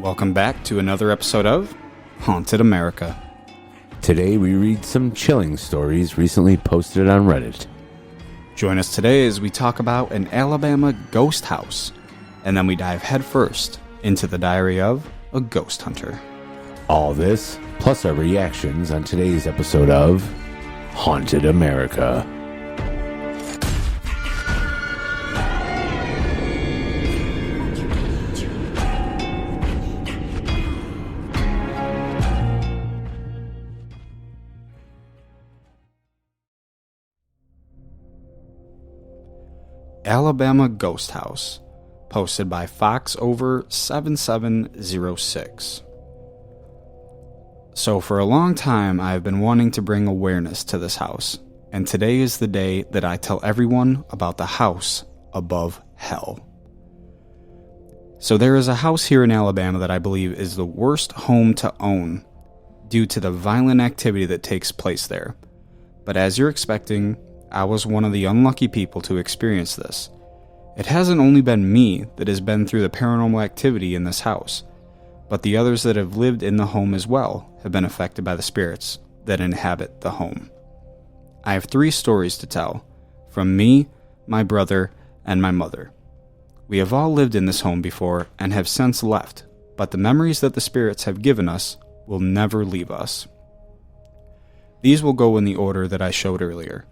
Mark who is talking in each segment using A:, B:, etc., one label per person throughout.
A: Welcome back to another episode of Haunted America.
B: Today we read some chilling stories recently posted on Reddit.
A: Join us today as we talk about an Alabama ghost house, and then we dive headfirst into the diary of a ghost hunter.
B: All this, plus our reactions on today's episode of Haunted America.
A: Alabama Ghost House, posted by Foxover7706. So for a long time, I have been wanting to bring awareness to this house, and today is the day that I tell everyone about the house above hell. So there is a house here in Alabama that I believe is the worst home to own due to the violent activity that takes place there. But as you're expecting, I was one of the unlucky people to experience this. It hasn't only been me that has been through the paranormal activity in this house, but the others that have lived in the home as well have been affected by the spirits that inhabit the home. I have 3 stories to tell, from me, my brother, and my mother. We have all lived in this home before and have since left, but the memories that the spirits have given us will never leave us. These will go in the order that I showed earlier,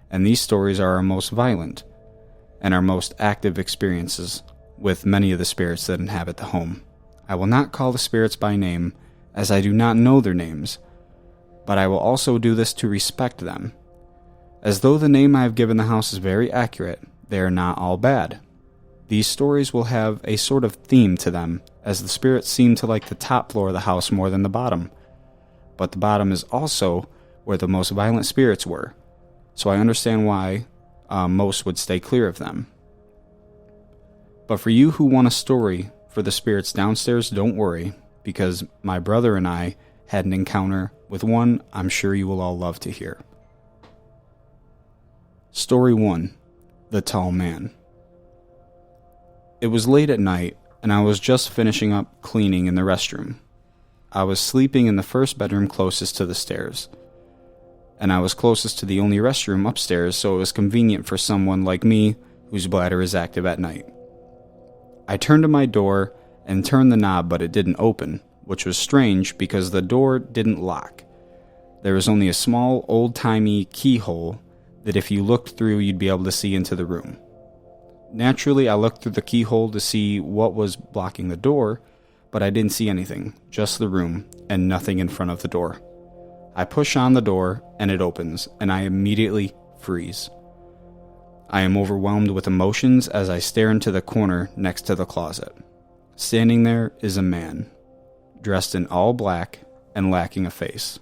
A: and these stories are our most violent and our most active experiences with many of the spirits that inhabit the home. I will not call the spirits by name, as I do not know their names, but I will also do this to respect them. As though the name I have given the house is very accurate, they are not all bad. These stories will have a sort of theme to them, as the spirits seem to like the top floor of the house more than the bottom. But the bottom is also where the most violent spirits were, so I understand why most would stay clear of them. But for you who want a story for the spirits downstairs, don't worry, because my brother and I had an encounter with one I'm sure you will all love to hear. Story 1. The Tall Man. It was late at night, and I was just finishing up cleaning in the restroom. I was sleeping in the first bedroom closest to the stairs, and I was closest to the only restroom upstairs, so it was convenient for someone like me whose bladder is active at night. I turned to my door and turned the knob, but it didn't open, which was strange because the door didn't lock. There was only a small, old-timey keyhole that if you looked through, you'd be able to see into the room. Naturally, I looked through the keyhole to see what was blocking the door, but I didn't see anything, just the room and nothing in front of the door. I push on the door, and it opens, and I immediately freeze. I am overwhelmed with emotions as I stare into the corner next to the closet. Standing there is a man, dressed in all black and lacking a face.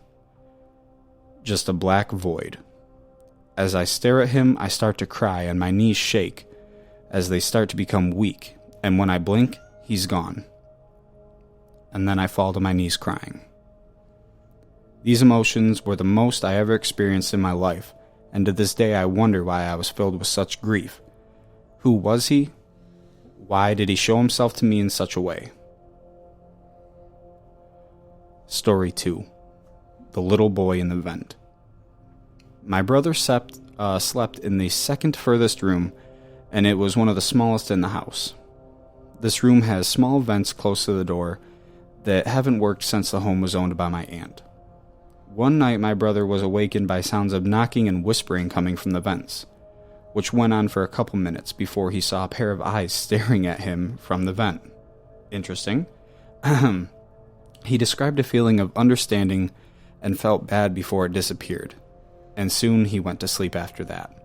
A: Just a black void. As I stare at him, I start to cry, and my knees shake as they start to become weak, and when I blink, he's gone. And then I fall to my knees crying. These emotions were the most I ever experienced in my life, and to this day I wonder why I was filled with such grief. Who was he? Why did he show himself to me in such a way? Story 2. The Little Boy in the Vent. My brother slept in the second furthest room, and it was one of the smallest in the house. This room has small vents close to the door that haven't worked since the home was owned by my aunt. One night my brother was awakened by sounds of knocking and whispering coming from the vents, which went on for a couple minutes before he saw a pair of eyes staring at him from the vent. Interesting. He described a feeling of understanding and felt bad before it disappeared, and soon he went to sleep after that.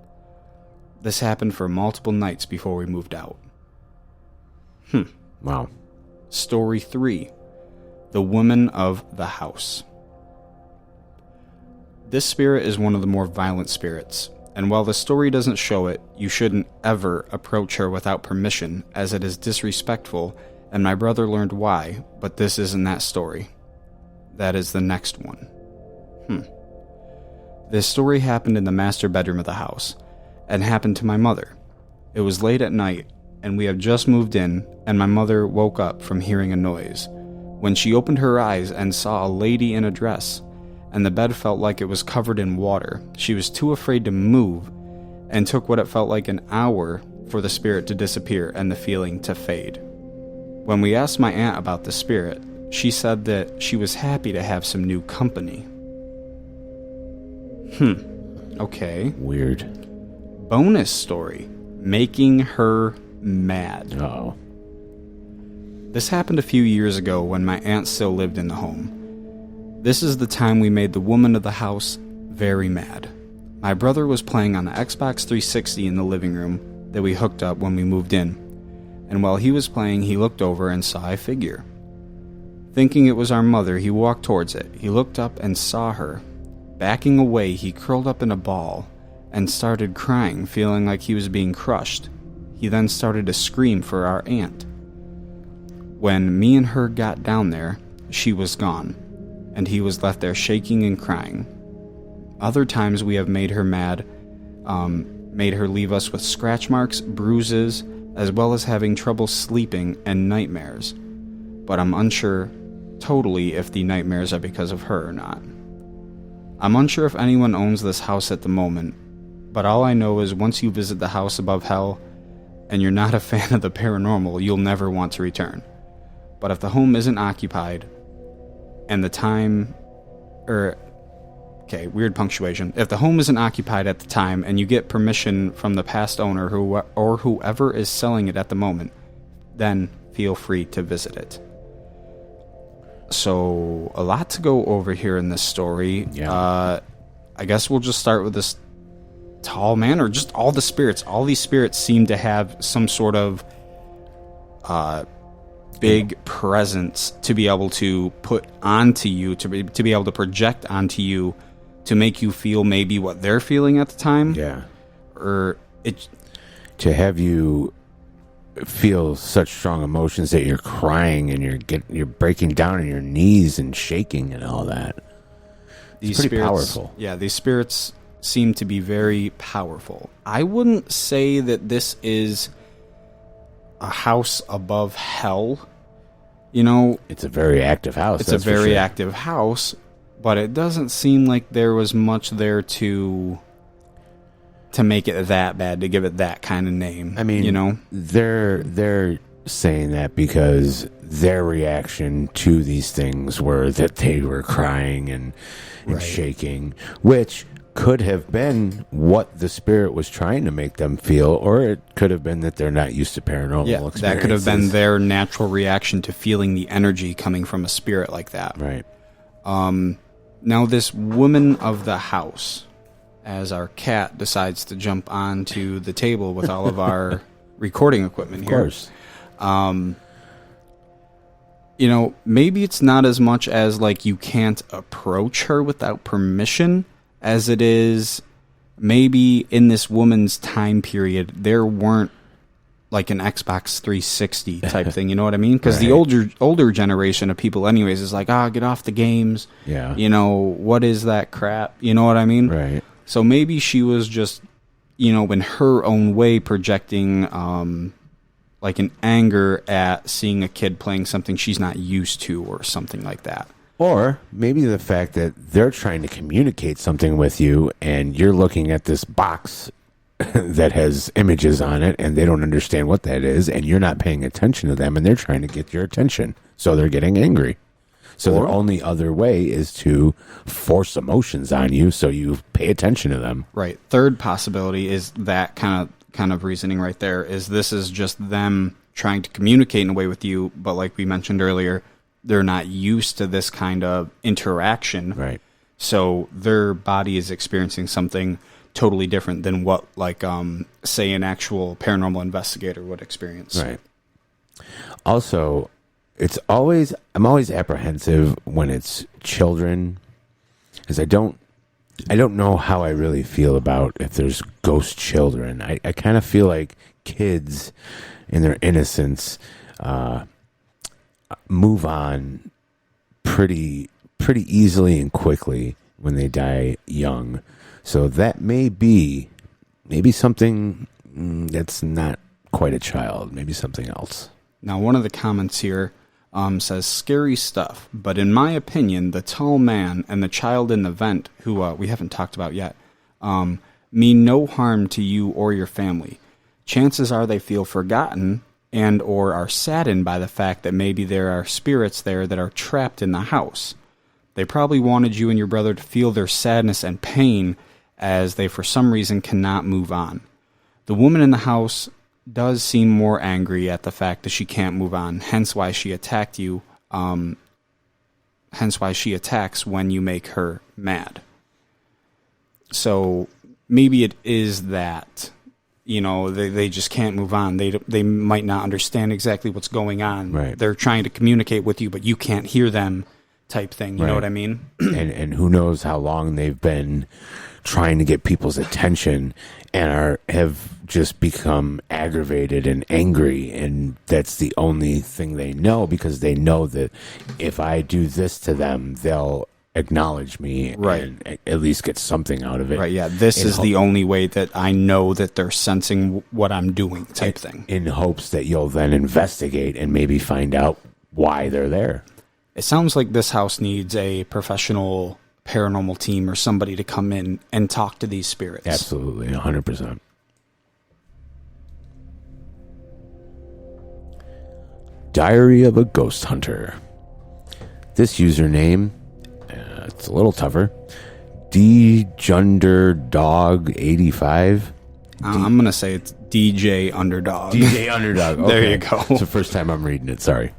A: This happened for multiple nights before we moved out.
B: Wow.
A: Story 3. The Woman of the House. This spirit is one of the more violent spirits, and while the story doesn't show it, you shouldn't ever approach her without permission, as it is disrespectful, and my brother learned why, but this isn't that story. That is the next one. This story happened in the master bedroom of the house, and happened to my mother. It was late at night, and we had just moved in, and my mother woke up from hearing a noise. when she opened her eyes and saw a lady in a dress, and the bed felt like it was covered in water. She was too afraid to move, and took what it felt like an hour for the spirit to disappear and the feeling to fade. When we asked my aunt about the spirit, she said that she was happy to have some new company. Okay.
B: Weird.
A: Bonus story. Making her mad.
B: Uh-oh.
A: This happened a few years ago when my aunt still lived in the home. This is the time we made the woman of the house very mad. My brother was playing on the Xbox 360 in the living room that we hooked up when we moved in, and while he was playing, he looked over and saw a figure. Thinking it was our mother, he walked towards it. He looked up and saw her. Backing away, he curled up in a ball and started crying, feeling like he was being crushed. He then started to scream for our aunt. When me and her got down there, she was gone, and he was left there shaking and crying. Other times we have made her mad, made her leave us with scratch marks, bruises, as well as having trouble sleeping and nightmares. But I'm unsure totally if the nightmares are because of her or not. I'm unsure if anyone owns this house at the moment, but all I know is once you visit the house above hell, and you're not a fan of the paranormal, you'll never want to return. But if the home isn't occupied, and the time, weird punctuation. If the home isn't occupied at the time, and you get permission from the past owner or whoever is selling it at the moment, then feel free to visit it. So, a lot to go over here in this story.
B: Yeah.
A: I guess we'll just start with this tall man, or just all the spirits. All these spirits seem to have some sort of big presence to be able to put onto you, to be able to project onto you, to make you feel maybe what they're feeling at the time.
B: Yeah.
A: Or it
B: To have you feel such strong emotions that you're crying and you're breaking down on your knees and shaking and all that.
A: These
B: pretty
A: spirits,
B: powerful.
A: Yeah, these spirits seem to be very powerful. I wouldn't say that this is a house above hell. You know,
B: It's a very active house.
A: it's a very active house, but it doesn't seem like there was much there to make it that bad, to give it that kind of name.
B: I mean,
A: you know,
B: they're saying that because their reaction to these things were that they were crying and
A: Right.
B: shaking, which could have been what the spirit was trying to make them feel, or it could have been that they're not used to paranormal experiences.
A: that could have been their natural reaction to feeling the energy coming from a spirit like that.
B: Right.
A: Now, this woman of the house, as our cat decides to jump onto the table with all of our recording equipment
B: Of
A: here.
B: course.
A: You know, maybe it's not as much as like you can't approach her without permission as it is maybe in this woman's time period there weren't like an Xbox 360 type thing, you know what I mean? Because the older generation of people anyways is like, get off the games.
B: Yeah.
A: You know, what is that crap? You know what I mean?
B: Right.
A: So maybe she was just, you know, in her own way projecting like an anger at seeing a kid playing something she's not used to or something like that.
B: Or maybe the fact that they're trying to communicate something with you and you're looking at this box that has images on it and they don't understand what that is and you're not paying attention to them and they're trying to get your attention. So they're getting angry. So their only other way is to force emotions on you so you pay attention to them.
A: Right. Third possibility is that kind of reasoning right there is this is just them trying to communicate in a way with you, but like we mentioned earlier, they're not used to this kind of interaction.
B: Right.
A: So their body is experiencing something totally different than what like say an actual paranormal investigator would experience.
B: Right. Also, I'm always apprehensive when it's children, because I don't know how I really feel about if there's ghost children. I kind of feel like kids in their innocence move on pretty easily and quickly when they die young. So that may be something that's not quite a child, maybe something else.
A: Now, one of the comments here, says, scary stuff, but in my opinion, the tall man and the child in the vent, who we haven't talked about yet, mean no harm to you or your family. Chances are they feel forgotten and or are saddened by the fact that maybe there are spirits there that are trapped in the house. They probably wanted you and your brother to feel their sadness and pain as they for some reason cannot move on. The woman in the house does seem more angry at the fact that she can't move on, hence why she attacked you, hence why she attacks when you make her mad. So maybe it is that, you know, they just can't move on. They might not understand exactly what's going on.
B: Right.
A: They're trying to communicate with you, but you can't hear them type thing. You know what I mean?
B: and who knows how long they've been trying to get people's attention and have just become aggravated and angry, and that's the only thing they know, because they know that if I do this to them, they'll acknowledge me and at least get something out of it.
A: Right, yeah. This is the only way that I know that they're sensing what I'm doing type thing.
B: In hopes that you'll then investigate and maybe find out why they're there.
A: It sounds like this house needs a professional paranormal team or somebody to come in and talk to these spirits.
B: Absolutely, 100%. Diary of a Ghost Hunter. This username, it's a little tougher. DJunderdog85.
A: I'm going to say it's DJ Underdog.
B: DJ Underdog. Okay.
A: There you go.
B: It's the first time I'm reading it. Sorry.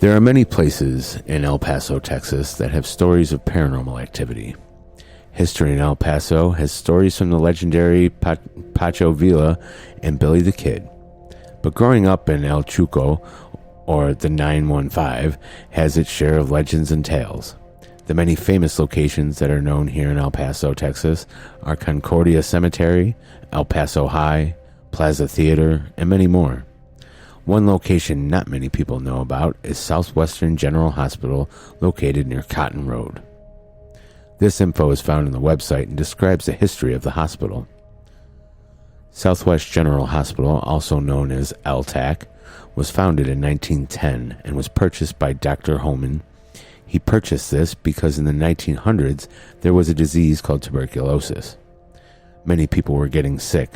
B: There are many places in El Paso, Texas that have stories of paranormal activity. History in El Paso has stories from the legendary Pacho Villa and Billy the Kid. But growing up in El Chuco, or the 915, has its share of legends and tales. The many famous locations that are known here in El Paso, Texas are Concordia Cemetery, El Paso High, Plaza Theater, and many more. One location not many people know about is Southwestern General Hospital, located near Cotton Road. This info is found on the website and describes the history of the hospital. Southwest General Hospital, also known as LTAC, was founded in 1910 and was purchased by Dr. Homan. He purchased this because in the 1900s there was a disease called tuberculosis. Many people were getting sick.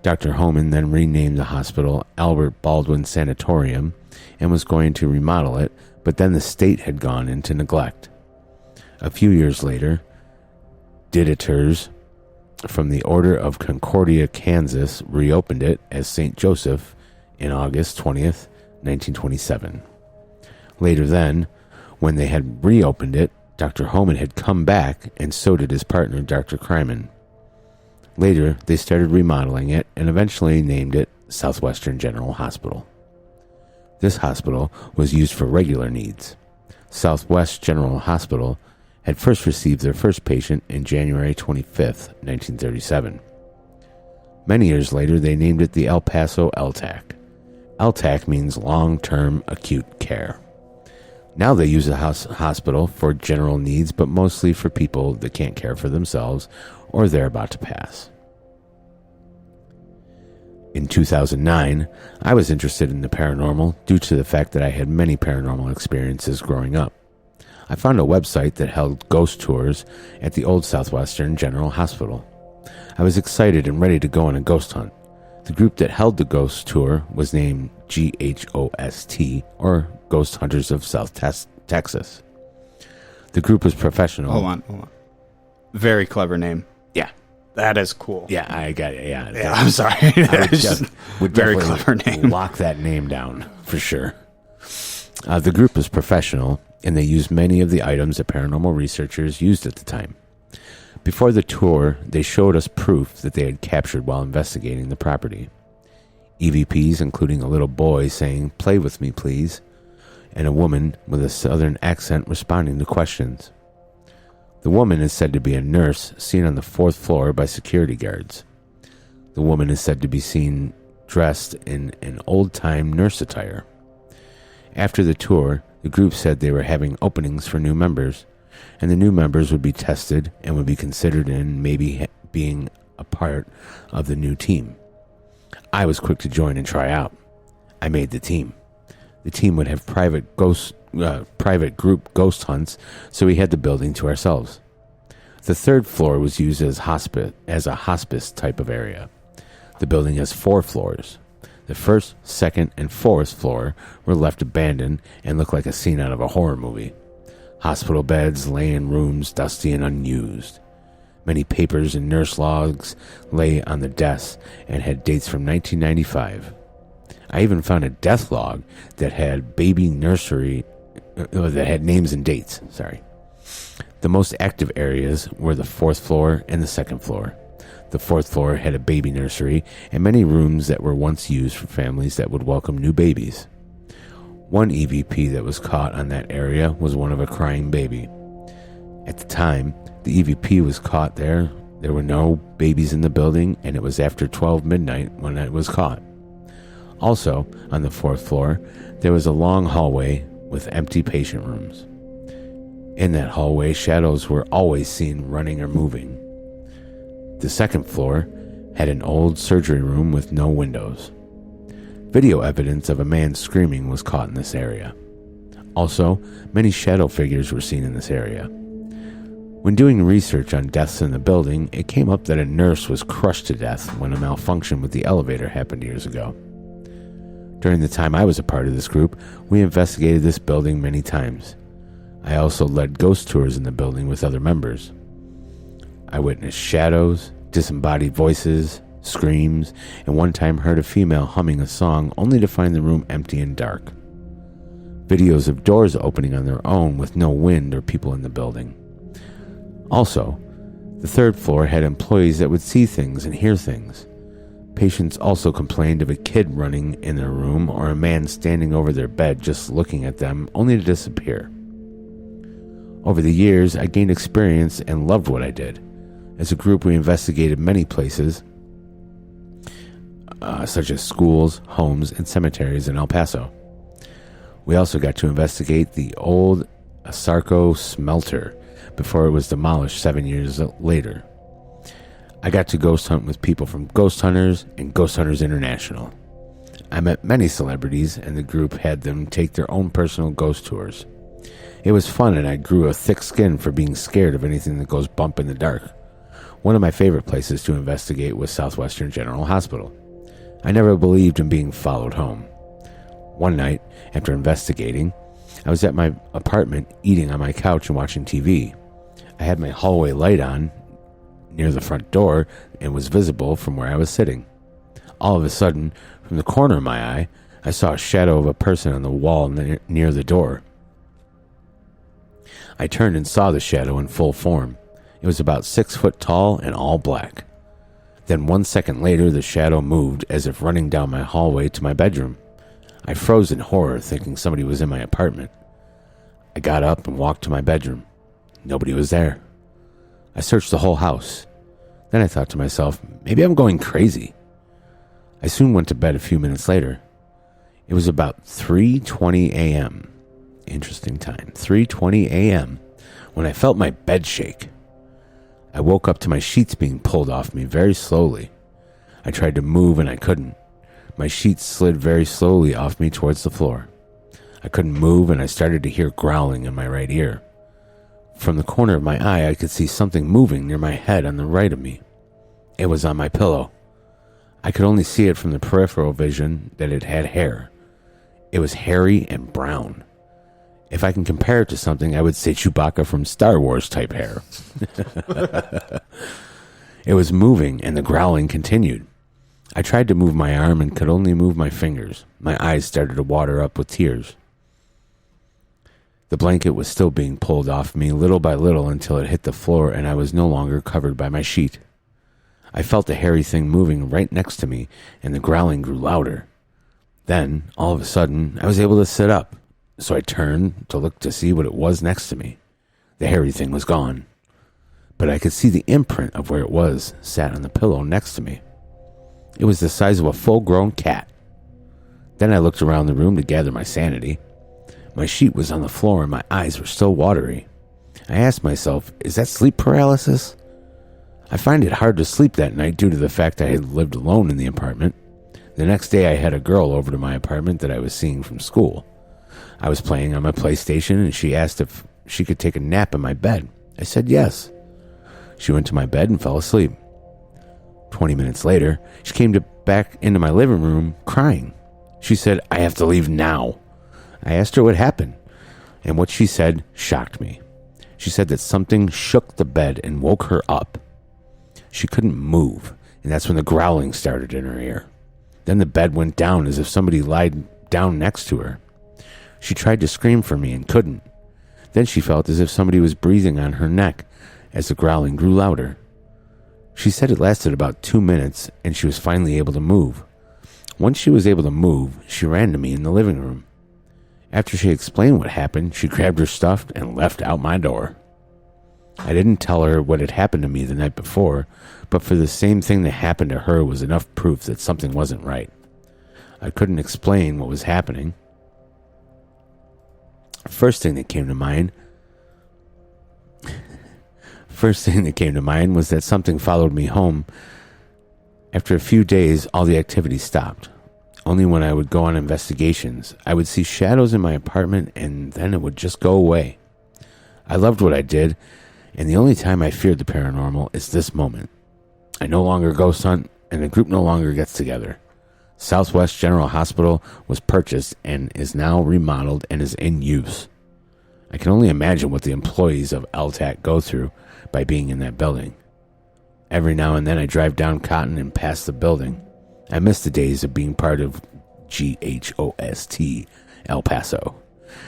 B: Dr. Homan then renamed the hospital Albert Baldwin Sanatorium and was going to remodel it, but then the state had gone into neglect. A few years later, Diditors from the Order of Concordia, Kansas, reopened it as St. Joseph in August 20th, 1927. Later then, when they had reopened it, Dr. Homan had come back, and so did his partner, Dr. Kryman. Later, they started remodeling it and eventually named it Southwestern General Hospital. This hospital was used for regular needs. Southwest General Hospital had first received their first patient in January 25th, 1937. Many years later, they named it the El Paso LTAC. LTAC means long-term acute care. Now they use the hospital for general needs, but mostly for people that can't care for themselves or they're about to pass. In 2009, I was interested in the paranormal due to the fact that I had many paranormal experiences growing up. I found a website that held ghost tours at the old Southwestern General Hospital. I was excited and ready to go on a ghost hunt. The group that held the ghost tour was named GHOST, or Ghost Hunters of South Texas. The group was professional.
A: Hold on. Very clever name.
B: Yeah.
A: That is cool.
B: Yeah, I got it. Yeah,
A: I'm sorry.
B: Would
A: very clever name.
B: Lock that name down for sure. The group was professional, and they used many of the items that paranormal researchers used at the time. Before the tour, they showed us proof that they had captured while investigating the property. EVPs, including a little boy saying, "Play with me, please," and a woman with a southern accent responding to questions. The woman is said to be a nurse seen on the 4th floor by security guards. The woman is said to be seen dressed in an old-time nurse attire. After the tour, the group said they were having openings for new members, and the new members would be tested and would be considered in maybe being a part of the new team. I was quick to join and try out. I made the team. The team would have private group ghost hunts, so we had the building to ourselves. The third floor was used as a hospice type of area. The building has 4 floors. The first, second, and fourth floor were left abandoned and looked like a scene out of a horror movie. Hospital beds lay in rooms dusty and unused. Many papers and nurse logs lay on the desks and had dates from 1995. I even found a death log that had that had names and dates. The most active areas were the 4th floor and the 2nd floor. The 4th floor had a baby nursery and many rooms that were once used for families that would welcome new babies. One EVP that was caught on that area was one of a crying baby. At the time the EVP was caught there were no babies in the building, and it was after 12 midnight when it was caught. Also, on the 4th floor, there was a long hallway with empty patient rooms. In that hallway, shadows were always seen running or moving. The 2nd floor had an old surgery room with no windows. Video evidence of a man screaming was caught in this area. Also, many shadow figures were seen in this area. When doing research on deaths in the building, it came up that a nurse was crushed to death when a malfunction with the elevator happened years ago. During the time I was a part of this group, we investigated this building many times. I also led ghost tours in the building with other members. I witnessed shadows, disembodied voices, screams, and one time heard a female humming a song only to find the room empty and dark. Videos of doors opening on their own with no wind or people in the building. Also, the 3rd floor had employees that would see things and hear things. Patients also complained of a kid running in their room or a man standing over their bed just looking at them only to disappear. Over the years, I gained experience and loved what I did. As a group, we investigated many places, such as schools, homes, and cemeteries in El Paso. We also got to investigate the old Asarco smelter before it was demolished 7 years later. I got to ghost hunt with people from Ghost Hunters and Ghost Hunters International. I met many celebrities, and the group had them take their own personal ghost tours. It was fun, and I grew a thick skin for being scared of anything that goes bump in the dark. One of my favorite places to investigate was Southwestern General Hospital. I never believed in being followed home. One night, after investigating, I was at my apartment eating on my couch and watching TV. I had my hallway light on near the front door and was visible from where I was sitting. All of a sudden, from the corner of my eye, I saw a shadow of a person on the wall near the door. I turned and saw the shadow in full form. It was about 6 foot tall and all black. Then 1 second later, the shadow moved as if running down my hallway to my bedroom. I froze in horror, thinking somebody was in my apartment. I got up and walked to my bedroom. Nobody was there. I searched the whole house. Then I thought to myself, maybe I'm going crazy. I soon went to bed a few minutes later. It was about 3:20 a.m. Interesting time. 3:20 a.m. when I felt my bed shake. I woke up to my sheets being pulled off me very slowly. I tried to move and I couldn't. My sheets slid very slowly off me towards the floor. I couldn't move and I started to hear growling in my right ear. From the corner of my eye, I could see something moving near my head on the right of me. It was on my pillow. I could only see it from the peripheral vision that it had hair. It was hairy and brown. If I can compare it to something, I would say Chewbacca from Star Wars type hair. It was moving and the growling continued. I tried to move my arm and could only move my fingers. My eyes started to water up with tears. The blanket was still being pulled off me little by little until it hit the floor and I was no longer covered by my sheet. I felt the hairy thing moving right next to me and the growling grew louder. Then, all of a sudden, I was able to sit up. So I turned to look to see what it was next to me. The hairy thing was gone. But I could see the imprint of where it was, sat on the pillow next to me. It was the size of a full-grown cat. Then I looked around the room to gather my sanity. My sheet was on the floor and my eyes were still watery. I asked myself, is that sleep paralysis? I find it hard to sleep that night due to the fact I had lived alone in the apartment. The next day I had a girl over to my apartment that I was seeing from school. I was playing on my PlayStation, and she asked if she could take a nap in my bed. I said yes. She went to my bed and fell asleep. 20 minutes later, she came back into my living room crying. She said, "I have to leave now." I asked her what happened, and what she said shocked me. She said that something shook the bed and woke her up. She couldn't move, and that's when the growling started in her ear. Then the bed went down as if somebody lied down next to her. She tried to scream for me and couldn't. Then she felt as if somebody was breathing on her neck as the growling grew louder. She said it lasted about 2 minutes, and she was finally able to move. Once she was able to move, she ran to me in the living room. After she explained what happened, she grabbed her stuff and left out my door. I didn't tell her what had happened to me the night before, but for the same thing that happened to her was enough proof that something wasn't right. I couldn't explain what was happening. First thing that came to mind was that something followed me home. After a few days, all the activity stopped. Only when I would go on investigations, I would see shadows in my apartment, and then it would just go away. I loved what I did, and the only time I feared the paranormal is this moment. I no longer ghost hunt, and the group no longer gets together. Southwest General Hospital was purchased and is now remodeled and is in use. I can only imagine what the employees of LTAC go through by being in that building. Every now and then I drive down Cotton and past the building. I miss the days of being part of GHOST El Paso.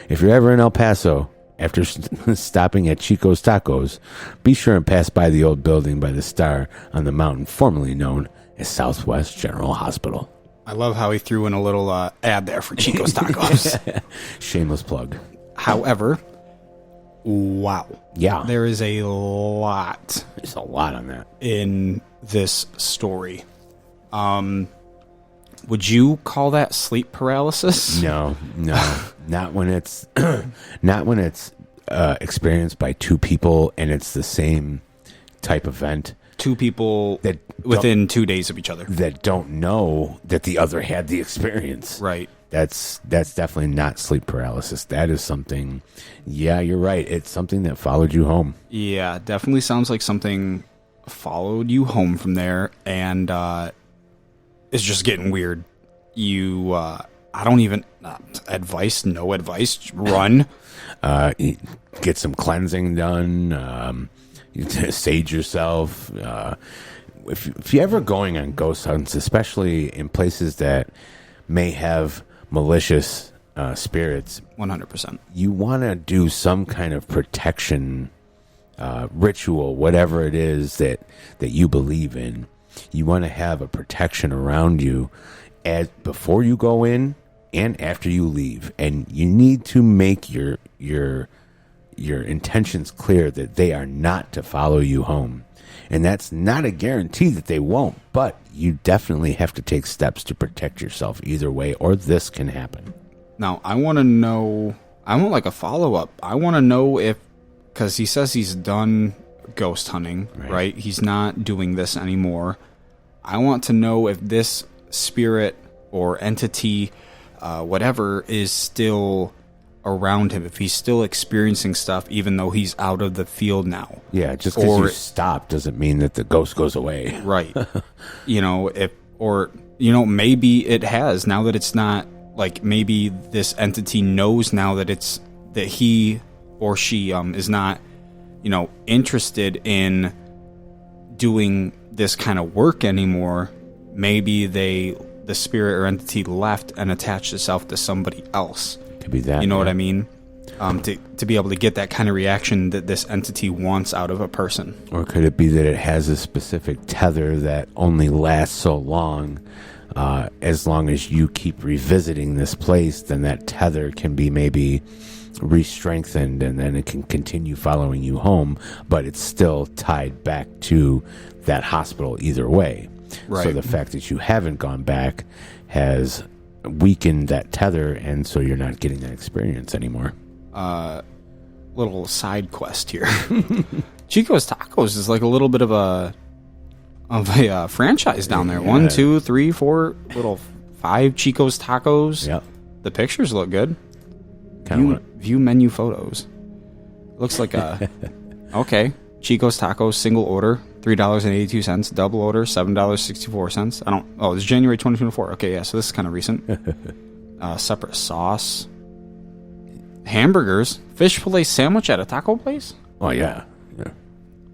B: If you're ever in El Paso, after stopping at Chico's Tacos, be sure and pass by the old building by the star on the mountain formerly known as Southwest General Hospital.
A: I love how he threw in a little ad there for Chico's Tacos.
B: Shameless plug.
A: However, wow.
B: Yeah.
A: There is a lot.
B: There's a lot on that.
A: In this story. Would you call that sleep paralysis?
B: No. Not when it's experienced by two people and it's the same type event.
A: Two people that within 2 days of each other
B: that don't know that the other had the experience.
A: Right.
B: That's definitely not sleep paralysis. That is something. Yeah, you're right. It's something that followed you home.
A: Yeah, definitely sounds like something followed you home from there, and it's just getting weird. You, I don't even advice. No advice. Run.
B: Get some cleansing done. Sage yourself. If you're ever going on ghost hunts, especially in places that may have malicious spirits,
A: 100%.
B: You want to do some kind of protection ritual, whatever it is that you believe in. You want to have a protection around you before you go in and after you leave, and you need to make your intentions clear that they are not to follow you home. And that's not a guarantee that they won't, but you definitely have to take steps to protect yourself either way, or this can happen.
A: Now, I want to know, I want like a follow-up. I want to know if, because he says he's done ghost hunting, right? He's not doing this anymore. I want to know if this spirit or entity, whatever, is still around him, if he's still experiencing stuff even though he's out of the field now.
B: Yeah, just because you stop doesn't mean that the ghost goes away.
A: Right. Maybe it has, now that it's not, like, maybe this entity knows now that it's, that he or she is not, interested in doing this kind of work anymore. Maybe the spirit or entity left and attached itself to somebody else.
B: Be that,
A: you know what I mean? To be able to get that kind of reaction that this entity wants out of a person.
B: Or could it be that it has a specific tether that only lasts so long? As long as you keep revisiting this place, then that tether can be maybe re-strengthened, and then it can continue following you home, but it's still tied back to that hospital either way. Right. So the fact that you haven't gone back has weaken that tether, and so you're not getting that experience anymore.
A: Little side quest here. Chico's Tacos is like a little bit of a franchise down there. 1, 2, 3, 4, little 5 Chico's Tacos.
B: Yep.
A: The pictures look good. View menu photos. Looks like a... Okay. Chico's Tacos, single order, $3.82. Double order, $7.64. Oh, it's January 2024. Okay, yeah, so this is kind of recent. Separate sauce. Hamburgers. Fish fillet sandwich at a taco place?
B: Oh, yeah.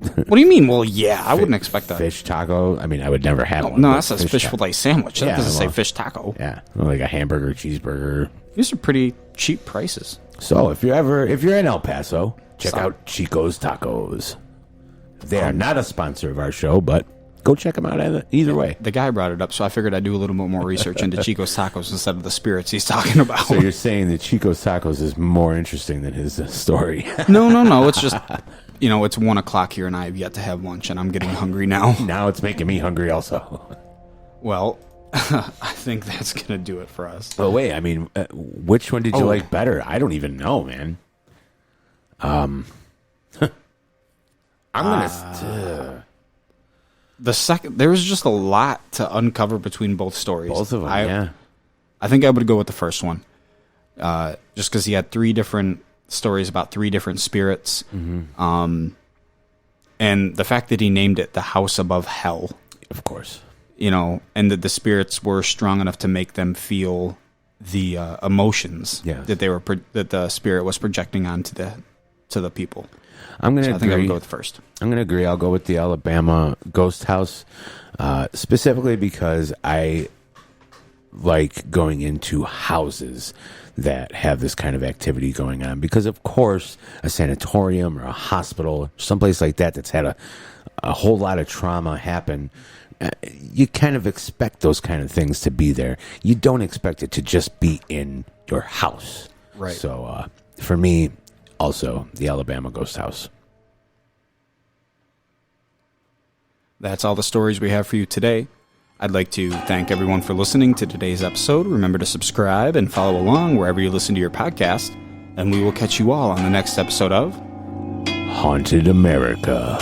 A: What do you mean? Well, yeah, I wouldn't expect that.
B: Fish taco? I mean, I would never have one.
A: No, that says fish fillet sandwich. That doesn't say fish taco.
B: Yeah, like a hamburger, cheeseburger.
A: These are pretty cheap prices.
B: So if you're in El Paso, check out Chico's Tacos. They are not a sponsor of our show, but go check them out either way.
A: The guy brought it up, so I figured I'd do a little bit more research into Chico's Tacos instead of the spirits he's talking about.
B: So you're saying that Chico's Tacos is more interesting than his story?
A: No. It's just, it's 1 o'clock here, and I have yet to have lunch, and I'm getting hungry now.
B: Now it's making me hungry also.
A: Well, I think that's going to do it for us.
B: Oh, wait. I mean, which one did you like better? I don't even know, man. I'm gonna.
A: The second, there was just a lot to uncover between both stories.
B: Both of them, yeah.
A: I think I would go with the first one, just because he had 3 different stories about 3 different spirits, and the fact that he named it the House Above Hell,
B: of course,
A: and that the spirits were strong enough to make them feel the emotions that that the spirit was projecting onto the people.
B: I think
A: I would go with the first.
B: I'm going to agree. I'll go with the Alabama Ghost House, specifically because I like going into houses that have this kind of activity going on. Because, of course, a sanatorium or a hospital, someplace like that that's had a whole lot of trauma happen, you kind of expect those kind of things to be there. You don't expect it to just be in your house.
A: Right.
B: So, for me, also, the Alabama Ghost House.
A: That's all the stories we have for you today. I'd like to thank everyone for listening to today's episode. Remember to subscribe and follow along wherever you listen to your podcast. And we will catch you all on the next episode of
B: Haunted America.